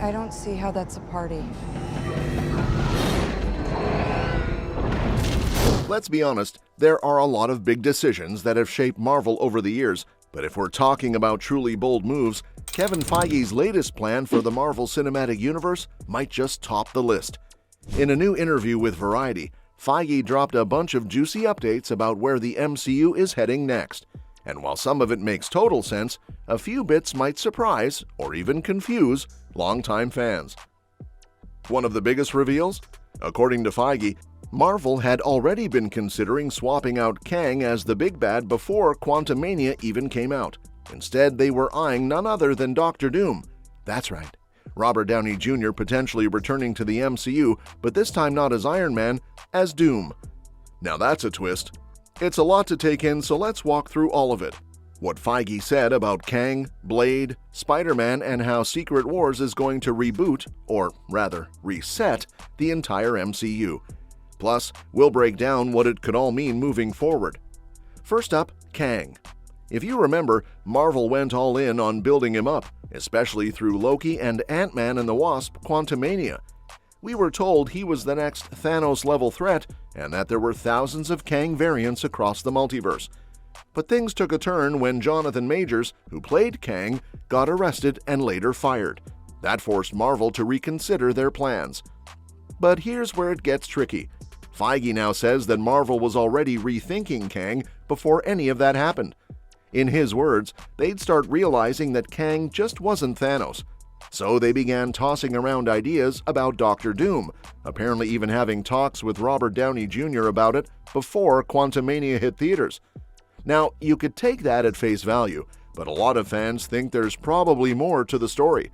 I don't see how that's a party. Let's be honest, there are a lot of big decisions that have shaped Marvel over the years, but if we're talking about truly bold moves, Kevin Feige's latest plan for the Marvel Cinematic Universe might just top the list. In a new interview with Variety, Feige dropped a bunch of juicy updates about where the MCU is heading next. And while some of it makes total sense, a few bits might surprise or even confuse longtime fans. One of the biggest reveals? According to Feige, Marvel had already been considering swapping out Kang as the big bad before Quantumania even came out. Instead, they were eyeing none other than Dr. Doom. That's right, Robert Downey Jr. potentially returning to the MCU, but this time not as Iron Man, as Doom. Now that's a twist. It's a lot to take in, so let's walk through all of it. What Feige said about Kang, Blade, Spider-Man, and how Secret Wars is going to reboot, or rather, reset, the entire MCU. Plus, we'll break down what it could all mean moving forward. First up, Kang. If you remember, Marvel went all in on building him up, especially through Loki and Ant-Man and the Wasp Quantumania. We were told he was the next Thanos-level threat and that there were thousands of Kang variants across the multiverse. But things took a turn when Jonathan Majors, who played Kang, got arrested and later fired. That forced Marvel to reconsider their plans. But here's where it gets tricky. Feige now says that Marvel was already rethinking Kang before any of that happened. In his words, they'd start realizing that Kang just wasn't Thanos. So they began tossing around ideas about Dr. Doom, apparently even having talks with Robert Downey Jr. about it before Quantumania hit theaters. Now, you could take that at face value, but a lot of fans think there's probably more to the story.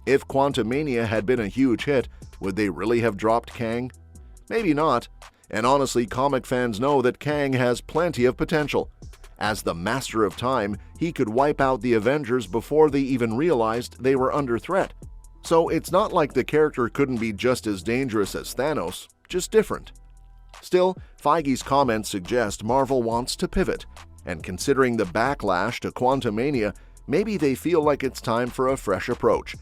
If Quantumania had been a huge hit, would they really have dropped Kang? Maybe not. And honestly, comic fans know that Kang has plenty of potential. As the Master of Time, he could wipe out the Avengers before they even realized they were under threat. So it's not like the character couldn't be just as dangerous as Thanos, just different. Still, Feige's comments suggest Marvel wants to pivot, and considering the backlash to Quantumania, maybe they feel like it's time for a fresh approach.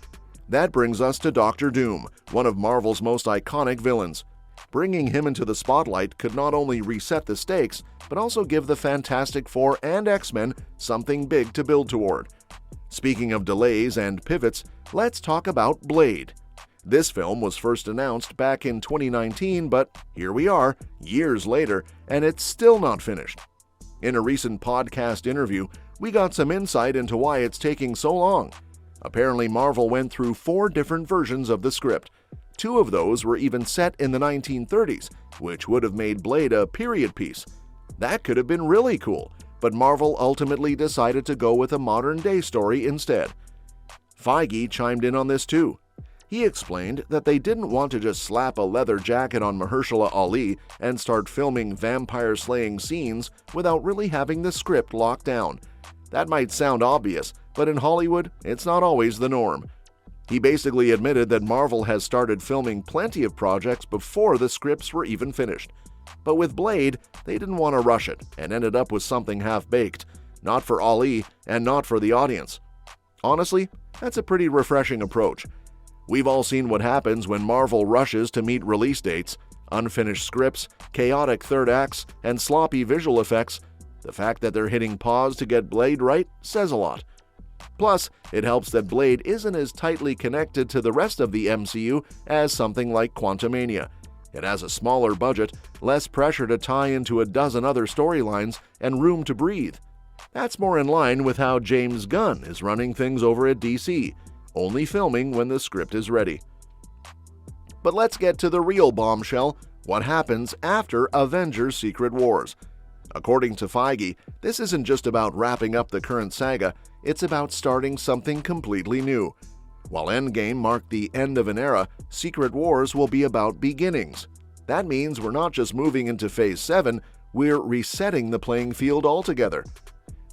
That brings us to Dr. Doom, one of Marvel's most iconic villains. Bringing him into the spotlight could not only reset the stakes, but also give the Fantastic Four and X-Men something big to build toward. Speaking of delays and pivots, let's talk about Blade. This film was first announced back in 2019, but here we are, years later, and it's still not finished. In a recent podcast interview, we got some insight into why it's taking so long. Apparently, Marvel went through 4 different versions of the script. 2 of those were even set in the 1930s, which would have made Blade a period piece. That could have been really cool, but Marvel ultimately decided to go with a modern-day story instead. Feige chimed in on this too. He explained that they didn't want to just slap a leather jacket on Mahershala Ali and start filming vampire-slaying scenes without really having the script locked down. That might sound obvious, but in Hollywood, it's not always the norm. He basically admitted that Marvel has started filming plenty of projects before the scripts were even finished. But with Blade, they didn't want to rush it and ended up with something half-baked, not for Ali and not for the audience. Honestly, that's a pretty refreshing approach. We've all seen what happens when Marvel rushes to meet release dates: unfinished scripts, chaotic third acts, and sloppy visual effects. The fact that they're hitting pause to get Blade right says a lot. Plus, it helps that Blade isn't as tightly connected to the rest of the MCU as something like Quantumania. It has a smaller budget, less pressure to tie into a dozen other storylines, and room to breathe. That's more in line with how James Gunn is running things over at DC, only filming when the script is ready. But let's get to the real bombshell: what happens after Avengers Secret Wars. According to Feige, this isn't just about wrapping up the current saga, it's about starting something completely new. While Endgame marked the end of an era, Secret Wars will be about beginnings. That means we're not just moving into Phase 7, we're resetting the playing field altogether.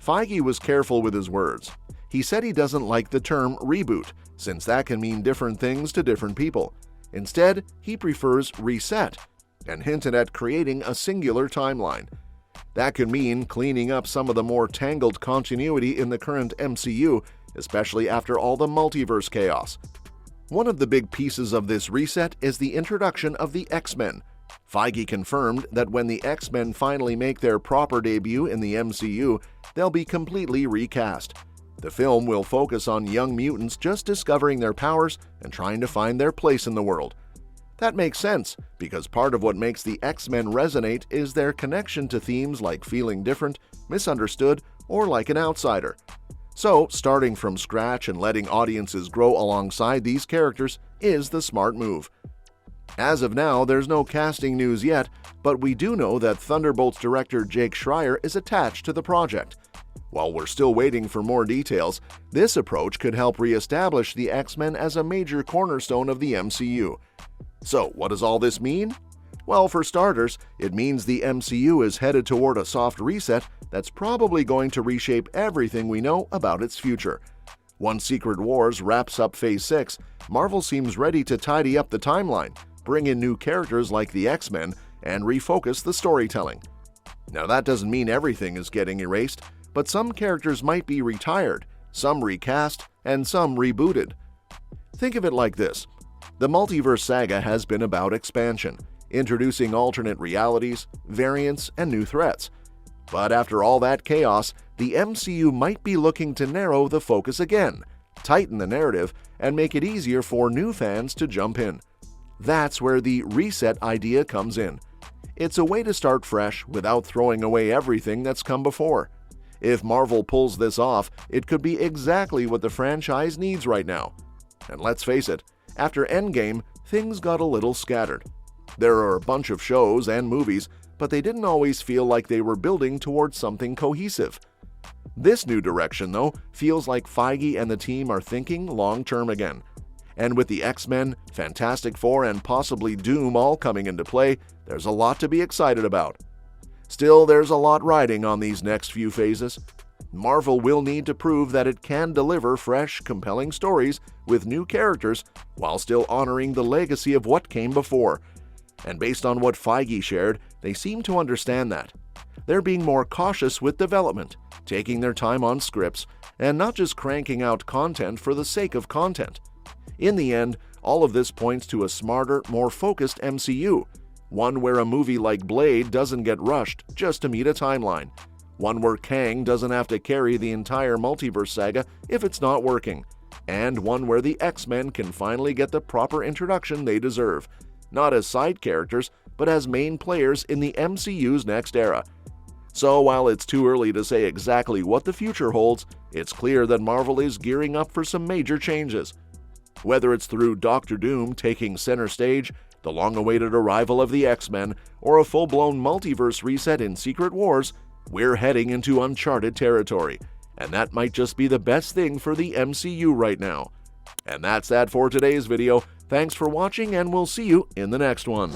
Feige was careful with his words. He said he doesn't like the term reboot, since that can mean different things to different people. Instead, he prefers reset, and hinted at creating a singular timeline. That could mean cleaning up some of the more tangled continuity in the current MCU, especially after all the multiverse chaos. One of the big pieces of this reset is the introduction of the X-Men. Feige confirmed that when the X-Men finally make their proper debut in the MCU, they'll be completely recast. The film will focus on young mutants just discovering their powers and trying to find their place in the world. That makes sense, because part of what makes the X-Men resonate is their connection to themes like feeling different, misunderstood, or like an outsider. So, starting from scratch and letting audiences grow alongside these characters is the smart move. As of now, there's no casting news yet, but we do know that Thunderbolts director Jake Schreier is attached to the project. While we're still waiting for more details, this approach could help re-establish the X-Men as a major cornerstone of the MCU. So, what does all this mean? Well, for starters, it means the MCU is headed toward a soft reset that's probably going to reshape everything we know about its future. Once Secret Wars wraps up Phase 6, Marvel seems ready to tidy up the timeline, bring in new characters like the X-Men, and refocus the storytelling. Now, that doesn't mean everything is getting erased, but some characters might be retired, some recast, and some rebooted. Think of it like this. The multiverse saga has been about expansion, introducing alternate realities, variants, and new threats. But after all that chaos, the MCU might be looking to narrow the focus again, tighten the narrative, and make it easier for new fans to jump in. That's where the reset idea comes in. It's a way to start fresh without throwing away everything that's come before. If Marvel pulls this off, it could be exactly what the franchise needs right now. And let's face it, after Endgame, things got a little scattered. There are a bunch of shows and movies, but they didn't always feel like they were building towards something cohesive. This new direction, though, feels like Feige and the team are thinking long-term again. And with the X-Men, Fantastic Four, and possibly Doom all coming into play, there's a lot to be excited about. Still, there's a lot riding on these next few phases. Marvel will need to prove that it can deliver fresh, compelling stories with new characters while still honoring the legacy of what came before. And based on what Feige shared, they seem to understand that. They're being more cautious with development, taking their time on scripts, and not just cranking out content for the sake of content. In the end, all of this points to a smarter, more focused MCU, one where a movie like Blade doesn't get rushed just to meet a timeline, one where Kang doesn't have to carry the entire multiverse saga if it's not working, and one where the X-Men can finally get the proper introduction they deserve, not as side characters, but as main players in the MCU's next era. So while it's too early to say exactly what the future holds, it's clear that Marvel is gearing up for some major changes. Whether it's through Doctor Doom taking center stage, the long-awaited arrival of the X-Men, or a full-blown multiverse reset in Secret Wars, we're heading into uncharted territory, and that might just be the best thing for the MCU right now. And that's that for today's video. Thanks for watching, and we'll see you in the next one.